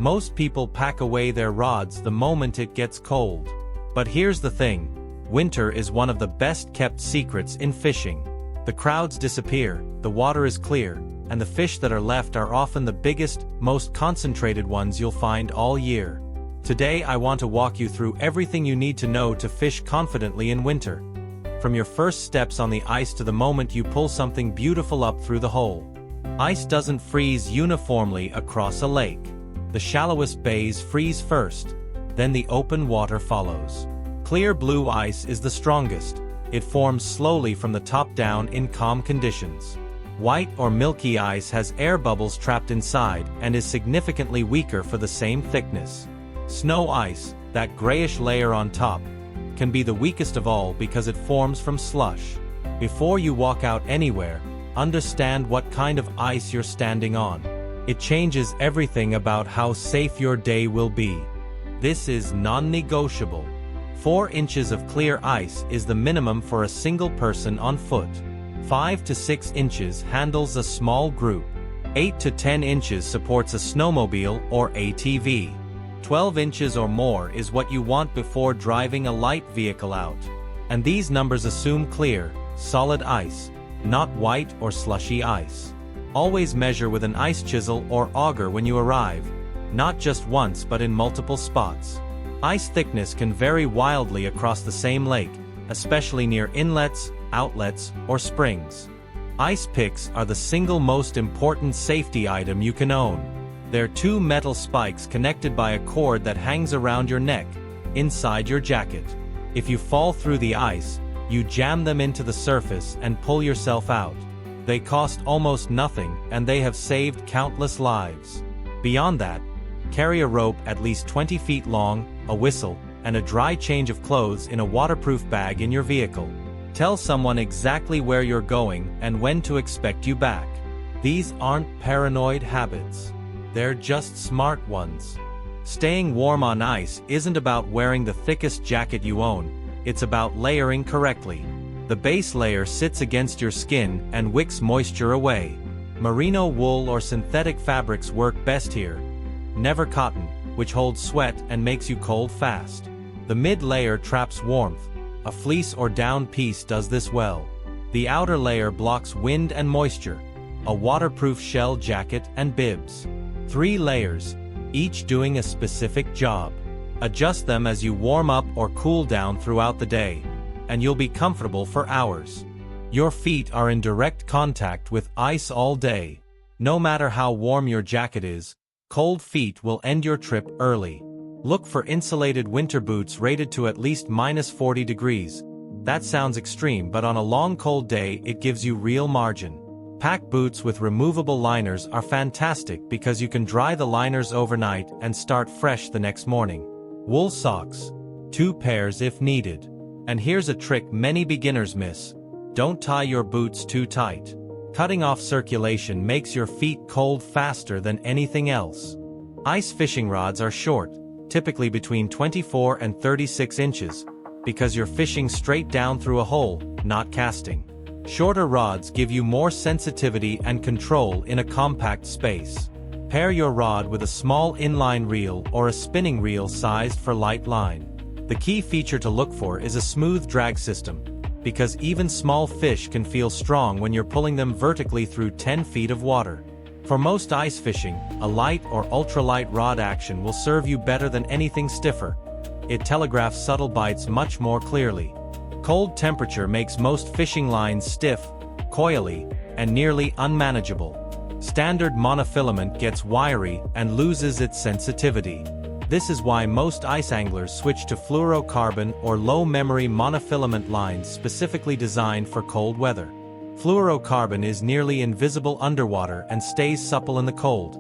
Most people pack away their rods the moment it gets cold. But here's the thing. Winter is one of the best-kept secrets in fishing. The crowds disappear, the water is clear, and the fish that are left are often the biggest, most concentrated ones you'll find all year. Today I want to walk you through everything you need to know to fish confidently in winter. From your first steps on the ice to the moment you pull something beautiful up through the hole. Ice doesn't freeze uniformly across a lake. The shallowest bays freeze first, then the open water follows. Clear blue ice is the strongest. It forms slowly from the top down in calm conditions. White or milky ice has air bubbles trapped inside and is significantly weaker for the same thickness. Snow ice, that grayish layer on top, can be the weakest of all because it forms from slush. Before you walk out anywhere, understand what kind of ice you're standing on. It changes everything about how safe your day will be. This is non-negotiable. 4 inches of clear ice is the minimum for a single person on foot. 5 to 6 inches handles a small group. 8 to 10 inches supports a snowmobile or ATV. 12 inches or more is what you want before driving a light vehicle out. And these numbers assume clear, solid ice, not white or slushy ice. Always measure with an ice chisel or auger when you arrive, not just once but in multiple spots. Ice thickness can vary wildly across the same lake, especially near inlets, outlets, or springs. Ice picks are the single most important safety item you can own. They're 2 metal spikes connected by a cord that hangs around your neck, inside your jacket. If you fall through the ice, you jam them into the surface and pull yourself out. They cost almost nothing and they have saved countless lives. Beyond that, carry a rope at least 20 feet long, a whistle, and a dry change of clothes in a waterproof bag in your vehicle. Tell someone exactly where you're going and when to expect you back. These aren't paranoid habits. They're just smart ones. Staying warm on ice isn't about wearing the thickest jacket you own, it's about layering correctly. The base layer sits against your skin and wicks moisture away. Merino wool or synthetic fabrics work best here. Never cotton, which holds sweat and makes you cold fast. The mid-layer traps warmth. A fleece or down piece does this well. The outer layer blocks wind and moisture. A waterproof shell jacket and bibs. 3 layers, each doing a specific job. Adjust them as you warm up or cool down throughout the day, and you'll be comfortable for hours. Your feet are in direct contact with ice all day. No matter how warm your jacket is, cold feet will end your trip early. Look for insulated winter boots rated to at least -40 degrees. That sounds extreme, but on a long cold day it gives you real margin. Pack boots with removable liners are fantastic because you can dry the liners overnight and start fresh the next morning. Wool socks. 2 pairs if needed. And here's a trick many beginners miss. Don't tie your boots too tight. Cutting off circulation makes your feet cold faster than anything else. Ice fishing rods are short, typically between 24 and 36 inches, because you're fishing straight down through a hole, not casting. Shorter rods give you more sensitivity and control in a compact space. Pair your rod with a small inline reel or a spinning reel sized for light line. The key feature to look for is a smooth drag system, because even small fish can feel strong when you're pulling them vertically through 10 feet of water. For most ice fishing, a light or ultralight rod action will serve you better than anything stiffer. It telegraphs subtle bites much more clearly. Cold temperature makes most fishing lines stiff, coily, and nearly unmanageable. Standard monofilament gets wiry and loses its sensitivity. This is why most ice anglers switch to fluorocarbon or low-memory monofilament lines specifically designed for cold weather. Fluorocarbon is nearly invisible underwater and stays supple in the cold.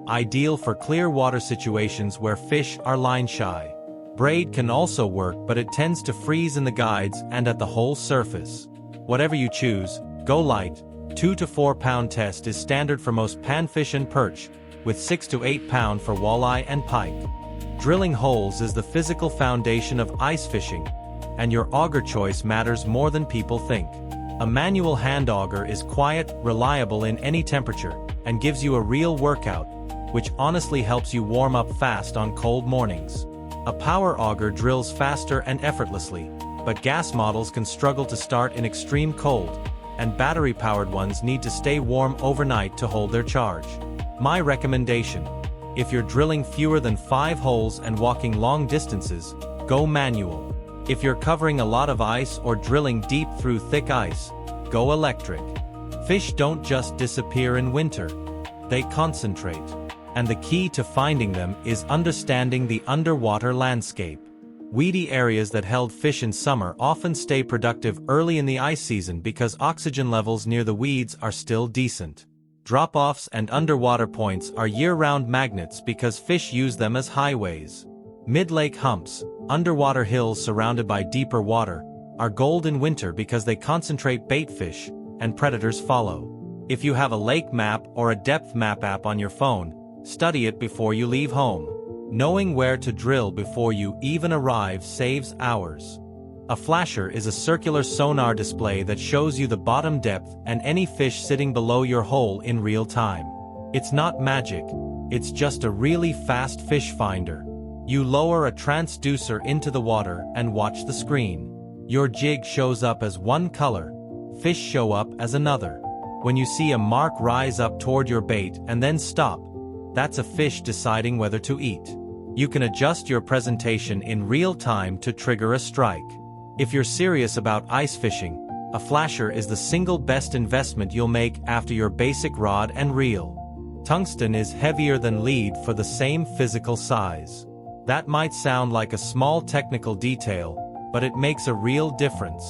Ideal for clear water situations where fish are line-shy. Braid can also work, but it tends to freeze in the guides and at the whole surface. Whatever you choose, go light. 2 to 4 pound test is standard for most panfish and perch, with 6 to 8 pound for walleye and pike. Drilling holes is the physical foundation of ice fishing, and your auger choice matters more than people think. A manual hand auger is quiet, reliable in any temperature, and gives you a real workout. which honestly helps you warm up fast on cold mornings. A power auger drills faster and effortlessly, but gas models can struggle to start in extreme cold, and battery-powered ones need to stay warm overnight to hold their charge. My recommendation: if you're drilling fewer than 5 holes and walking long distances, go manual. If you're covering a lot of ice or drilling deep through thick ice, go electric. Fish don't just disappear in winter. They concentrate. And the key to finding them is understanding the underwater landscape. Weedy areas that held fish in summer often stay productive early in the ice season because oxygen levels near the weeds are still decent. Drop-offs and underwater points are year-round magnets because fish use them as highways. Mid-lake humps, underwater hills surrounded by deeper water, are gold in winter because they concentrate bait fish, and predators follow. If you have a lake map or a depth map app on your phone, study it before you leave home. Knowing where to drill before you even arrive saves hours. A flasher is a circular sonar display that shows you the bottom depth and any fish sitting below your hole in real time. It's not magic, it's just a really fast fish finder. You lower a transducer into the water and watch the screen. Your jig shows up as one color, fish show up as another. When you see a mark rise up toward your bait and then stop, that's a fish deciding whether to eat. You can adjust your presentation in real time to trigger a strike. If you're serious about ice fishing, a flasher is the single best investment you'll make after your basic rod and reel. Tungsten is heavier than lead for the same physical size. That might sound like a small technical detail, but it makes a real difference.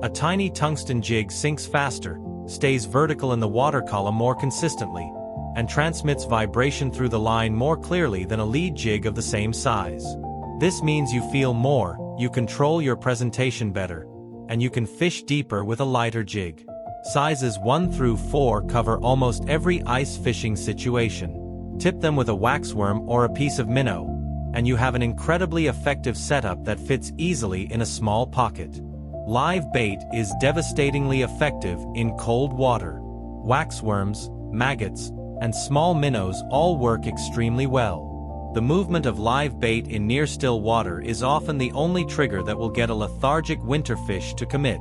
A tiny tungsten jig sinks faster, stays vertical in the water column more consistently, and transmits vibration through the line more clearly than a lead jig of the same size. This means you feel more, you control your presentation better, and you can fish deeper with a lighter jig. Sizes 1 through 4 cover almost every ice fishing situation. Tip them with a waxworm or a piece of minnow, and you have an incredibly effective setup that fits easily in a small pocket. Live bait is devastatingly effective in cold water. Waxworms, maggots, and small minnows all work extremely well. The movement of live bait in near still water is often the only trigger that will get a lethargic winter fish to commit.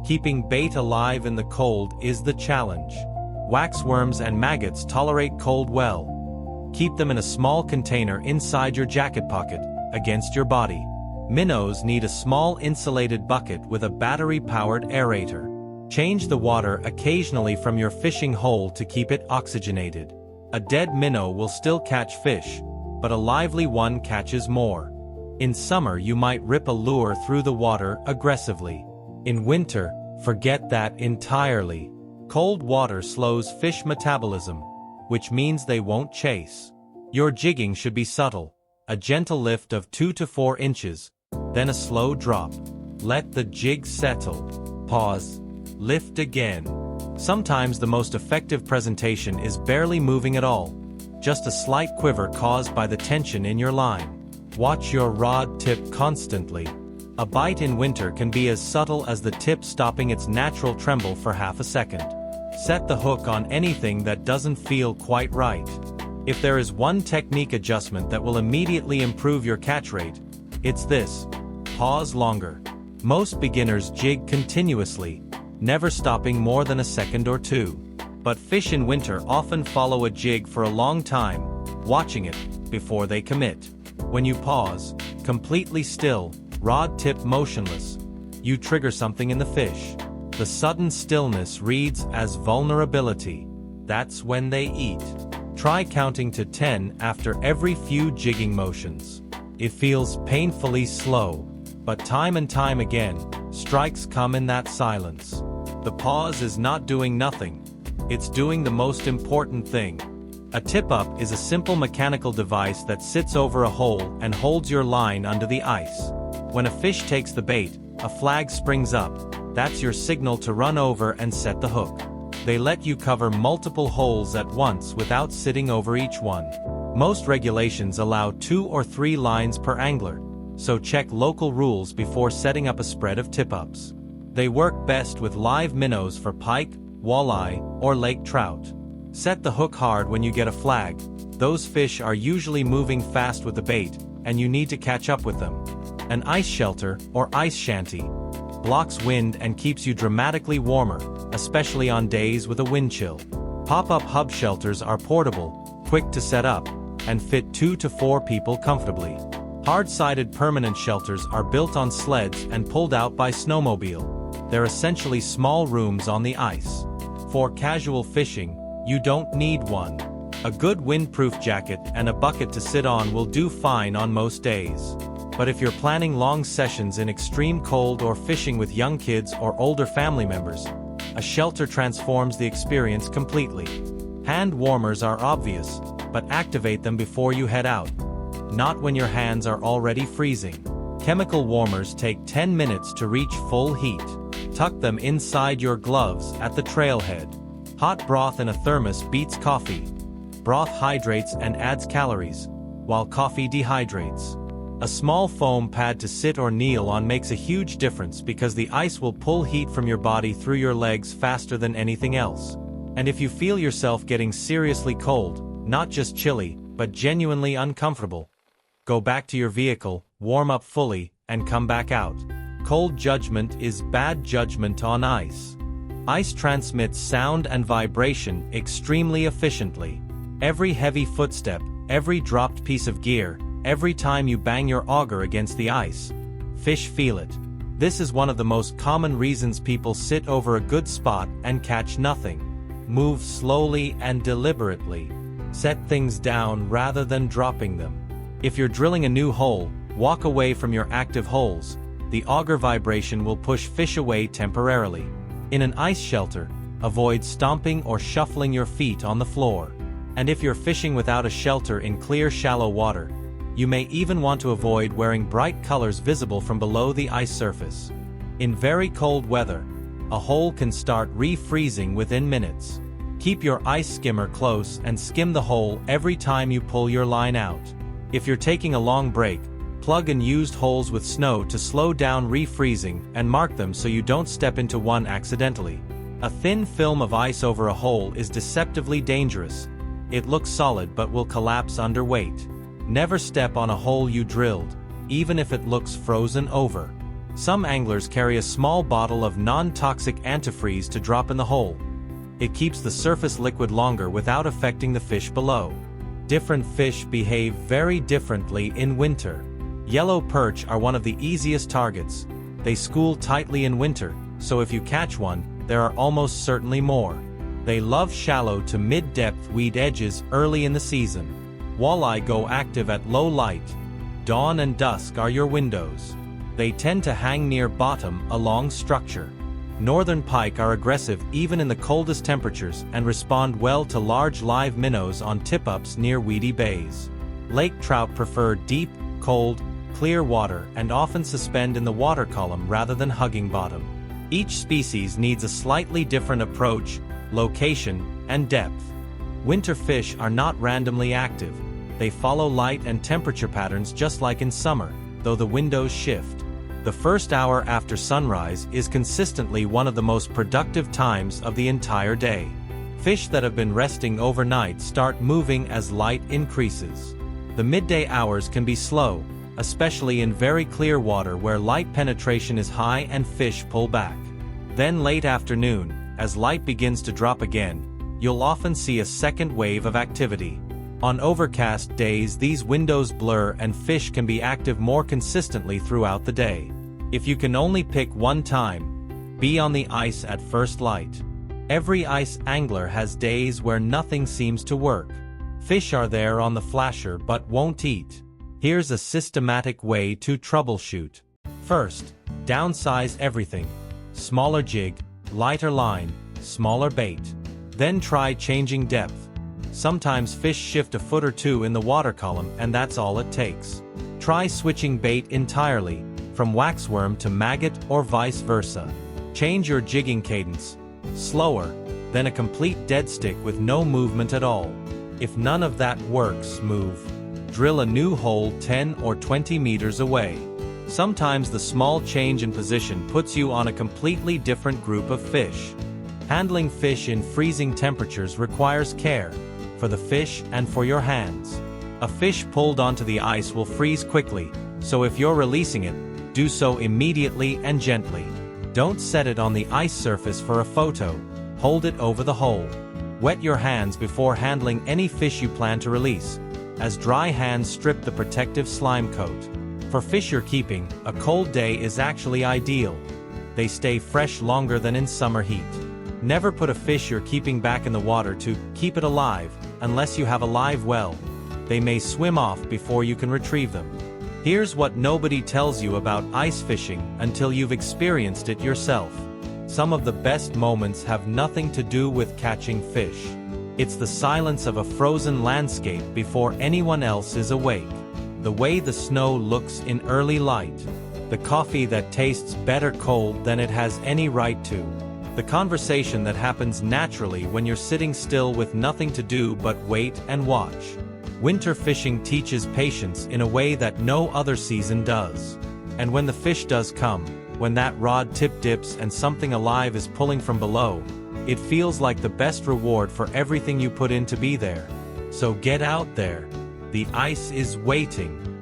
Keeping bait alive in the cold is the challenge. Waxworms and maggots tolerate cold well. Keep them in a small container inside your jacket pocket, against your body. Minnows need a small insulated bucket with a battery-powered aerator. Change the water occasionally from your fishing hole to keep it oxygenated. A dead minnow will still catch fish, but a lively one catches more. In summer you might rip a lure through the water aggressively. In winter, forget that entirely. Cold water slows fish metabolism, which means they won't chase. Your jigging should be subtle, a gentle lift of 2 to 4 inches, then a slow drop. Let the jig settle. Pause. Lift again. Sometimes the most effective presentation is barely moving at all, just a slight quiver caused by the tension in your line. Watch your rod tip constantly. A bite in winter can be as subtle as the tip stopping its natural tremble for half a second. Set the hook on anything that doesn't feel quite right. If there is one technique adjustment that will immediately improve your catch rate, it's this: pause longer. Most beginners jig continuously, never stopping more than a second or two. But fish in winter often follow a jig for a long time, watching it, before they commit. When you pause, completely still, rod tip motionless, you trigger something in the fish. The sudden stillness reads as vulnerability. That's when they eat. Try counting to 10 after every few jigging motions. It feels painfully slow, but time and time again, strikes come in that silence. The pause is not doing nothing. It's doing the most important thing. A tip-up is a simple mechanical device that sits over a hole and holds your line under the ice. When a fish takes the bait, a flag springs up. That's your signal to run over and set the hook. They let you cover multiple holes at once without sitting over each one. Most regulations allow 2 or 3 lines per angler, so check local rules before setting up a spread of tip-ups. They work best with live minnows for pike, walleye, or lake trout. Set the hook hard when you get a flag. Those fish are usually moving fast with the bait, and you need to catch up with them. An ice shelter, or ice shanty, blocks wind and keeps you dramatically warmer, especially on days with a wind chill. Pop-up hub shelters are portable, quick to set up, and fit 2 to 4 people comfortably. Hard-sided permanent shelters are built on sleds and pulled out by snowmobile. They're essentially small rooms on the ice. For casual fishing, you don't need one. A good windproof jacket and a bucket to sit on will do fine on most days. But if you're planning long sessions in extreme cold or fishing with young kids or older family members, a shelter transforms the experience completely. Hand warmers are obvious, but activate them before you head out. Not when your hands are already freezing. Chemical warmers take 10 minutes to reach full heat. Tuck them inside your gloves at the trailhead. Hot broth in a thermos beats coffee. Broth hydrates and adds calories, while coffee dehydrates. A small foam pad to sit or kneel on makes a huge difference because the ice will pull heat from your body through your legs faster than anything else. And if you feel yourself getting seriously cold, not just chilly, but genuinely uncomfortable, go back to your vehicle, warm up fully, and come back out. Cold judgment is bad judgment on ice. Ice transmits sound and vibration extremely efficiently. Every heavy footstep, every dropped piece of gear, every time you bang your auger against the ice, fish feel it. This is one of the most common reasons people sit over a good spot and catch nothing. Move slowly and deliberately. Set things down rather than dropping them. If you're drilling a new hole, walk away from your active holes. The auger vibration will push fish away temporarily. In an ice shelter, avoid stomping or shuffling your feet on the floor. And if you're fishing without a shelter in clear, shallow water, you may even want to avoid wearing bright colors visible from below the ice surface. In very cold weather, a hole can start refreezing within minutes. Keep your ice skimmer close and skim the hole every time you pull your line out. If you're taking a long break, plug in used holes with snow to slow down refreezing and mark them so you don't step into one accidentally. A thin film of ice over a hole is deceptively dangerous. It looks solid but will collapse under weight. Never step on a hole you drilled, even if it looks frozen over. Some anglers carry a small bottle of non-toxic antifreeze to drop in the hole. It keeps the surface liquid longer without affecting the fish below. Different fish behave very differently in winter. Yellow perch are one of the easiest targets. They school tightly in winter, so if you catch one, there are almost certainly more. They love shallow to mid-depth weed edges early in the season. Walleye go active at low light. Dawn and dusk are your windows. They tend to hang near bottom along structure. Northern pike are aggressive even in the coldest temperatures and respond well to large live minnows on tip-ups near weedy bays. Lake trout prefer deep, cold, clear water and often suspend in the water column rather than hugging bottom. Each species needs a slightly different approach, location, and depth. Winter fish are not randomly active. They follow light and temperature patterns just like in summer, though the windows shift. The first hour after sunrise is consistently one of the most productive times of the entire day. Fish that have been resting overnight start moving as light increases. The midday hours can be slow, especially in very clear water where light penetration is high and fish pull back. Then late afternoon, as light begins to drop again, you'll often see a second wave of activity. On overcast days, these windows blur and fish can be active more consistently throughout the day. If you can only pick one time, be on the ice at first light. Every ice angler has days where nothing seems to work. Fish are there on the flasher but won't eat. Here's a systematic way to troubleshoot. First, downsize everything. Smaller jig, lighter line, smaller bait. Then try changing depth. Sometimes fish shift a foot or two in the water column and that's all it takes. Try switching bait entirely, from waxworm to maggot or vice versa. Change your jigging cadence. Slower, then a complete dead stick with no movement at all. If none of that works, move. Drill a new hole 10 or 20 meters away. Sometimes the small change in position puts you on a completely different group of fish. Handling fish in freezing temperatures requires care, for the fish and for your hands. A fish pulled onto the ice will freeze quickly, so if you're releasing it, do so immediately and gently. Don't set it on the ice surface for a photo, hold it over the hole. Wet your hands before handling any fish you plan to release, as dry hands strip the protective slime coat. For fish you're keeping, a cold day is actually ideal. They stay fresh longer than in summer heat. Never put a fish you're keeping back in the water to keep it alive, unless you have a live well. They may swim off before you can retrieve them. Here's what nobody tells you about ice fishing until you've experienced it yourself. Some of the best moments have nothing to do with catching fish. It's the silence of a frozen landscape before anyone else is awake. The way the snow looks in early light. The coffee that tastes better cold than it has any right to. The conversation that happens naturally when you're sitting still with nothing to do but wait and watch. Winter fishing teaches patience in a way that no other season does. And when the fish does come, when that rod tip dips and something alive is pulling from below, it feels like the best reward for everything you put in to be there. So get out there. The ice is waiting.